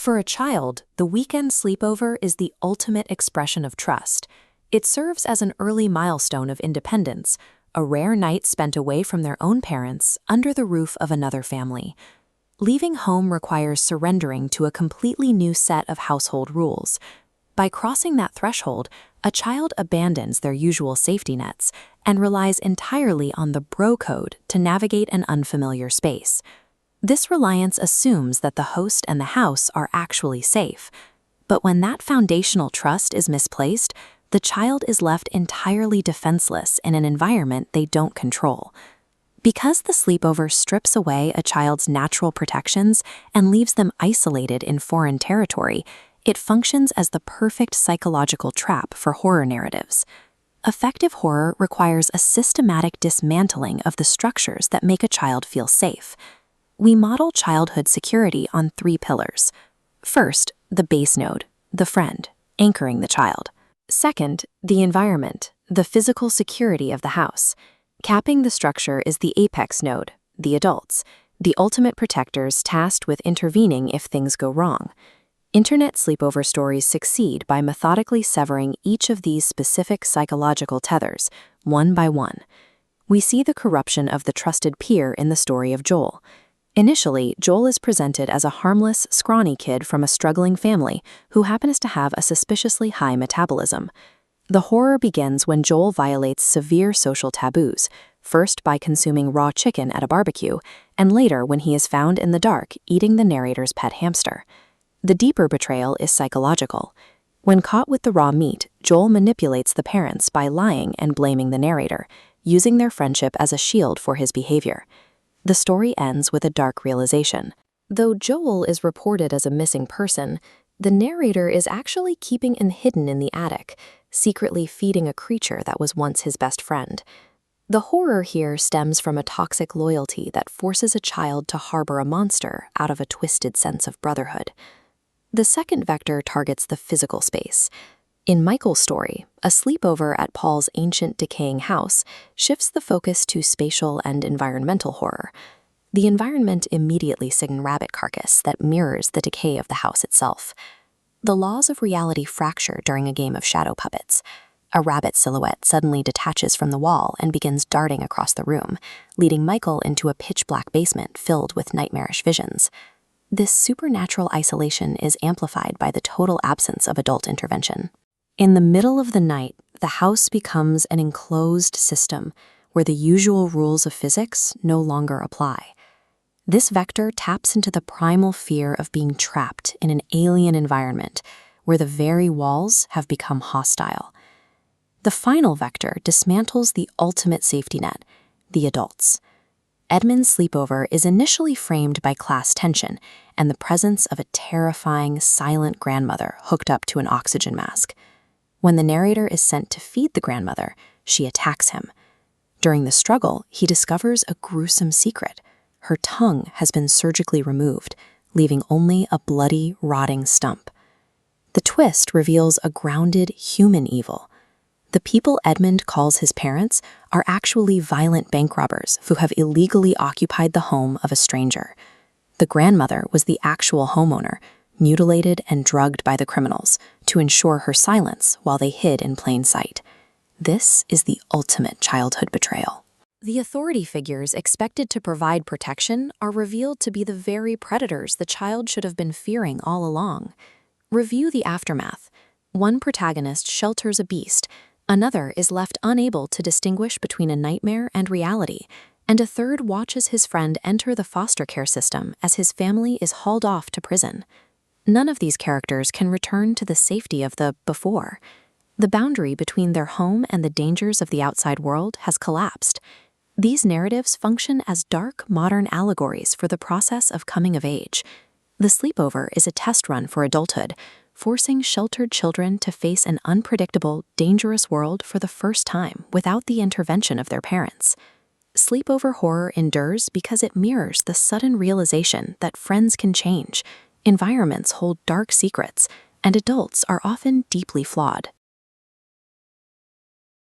For a child, the weekend sleepover is the ultimate expression of trust. It serves as an early milestone of independence, a rare night spent away from their own parents under the roof of another family. Leaving home requires surrendering to a completely new set of household rules. By crossing that threshold, a child abandons their usual safety nets and relies entirely on the bro code to navigate an unfamiliar space. This reliance assumes that the host and the house are actually safe. But when that foundational trust is misplaced, the child is left entirely defenseless in an environment they don't control. Because the sleepover strips away a child's natural protections and leaves them isolated in foreign territory, it functions as the perfect psychological trap for horror narratives. Effective horror requires a systematic dismantling of the structures that make a child feel safe. We model childhood security on 3 pillars. First, the base node, the friend, anchoring the child. Second, the environment, the physical security of the house. Capping the structure is the apex node, the adults, the ultimate protectors tasked with intervening if things go wrong. Internet sleepover stories succeed by methodically severing each of these specific psychological tethers, one by one. We see the corruption of the trusted peer in the story of Joel. Initially, Joel is presented as a harmless, scrawny kid from a struggling family who happens to have a suspiciously high metabolism. The horror begins when Joel violates severe social taboos, first by consuming raw chicken at a barbecue, and later when he is found in the dark eating the narrator's pet hamster. The deeper betrayal is psychological. When caught with the raw meat, Joel manipulates the parents by lying and blaming the narrator, using their friendship as a shield for his behavior. The story ends with a dark realization. Though Joel is reported as a missing person, the narrator is actually keeping him hidden in the attic, secretly feeding a creature that was once his best friend. The horror here stems from a toxic loyalty that forces a child to harbor a monster out of a twisted sense of brotherhood. The second vector targets the physical space. In Michael's story, a sleepover at Paul's ancient decaying house shifts the focus to spatial and environmental horror. The environment immediately signals a rabbit carcass that mirrors the decay of the house itself. The laws of reality fracture during a game of shadow puppets. A rabbit silhouette suddenly detaches from the wall and begins darting across the room, leading Michael into a pitch-black basement filled with nightmarish visions. This supernatural isolation is amplified by the total absence of adult intervention. In the middle of the night, the house becomes an enclosed system where the usual rules of physics no longer apply. This vector taps into the primal fear of being trapped in an alien environment where the very walls have become hostile. The final vector dismantles the ultimate safety net, the adults. Edmund's sleepover is initially framed by class tension and the presence of a terrifying, silent grandmother hooked up to an oxygen mask. When the narrator is sent to feed the grandmother, she attacks him. During the struggle, he discovers a gruesome secret. Her tongue has been surgically removed, leaving only a bloody, rotting stump. The twist reveals a grounded human evil. The people Edmund calls his parents are actually violent bank robbers who have illegally occupied the home of a stranger. The grandmother was the actual homeowner, mutilated and drugged by the criminals to ensure her silence while they hid in plain sight. This is the ultimate childhood betrayal. The authority figures expected to provide protection are revealed to be the very predators the child should have been fearing all along. Review the aftermath. One protagonist shelters a beast, another is left unable to distinguish between a nightmare and reality, and a third watches his friend enter the foster care system as his family is hauled off to prison. None of these characters can return to the safety of the before. The boundary between their home and the dangers of the outside world has collapsed. These narratives function as dark, modern allegories for the process of coming of age. The sleepover is a test run for adulthood, forcing sheltered children to face an unpredictable, dangerous world for the first time without the intervention of their parents. Sleepover horror endures because it mirrors the sudden realization that friends can change, environments hold dark secrets, and adults are often deeply flawed.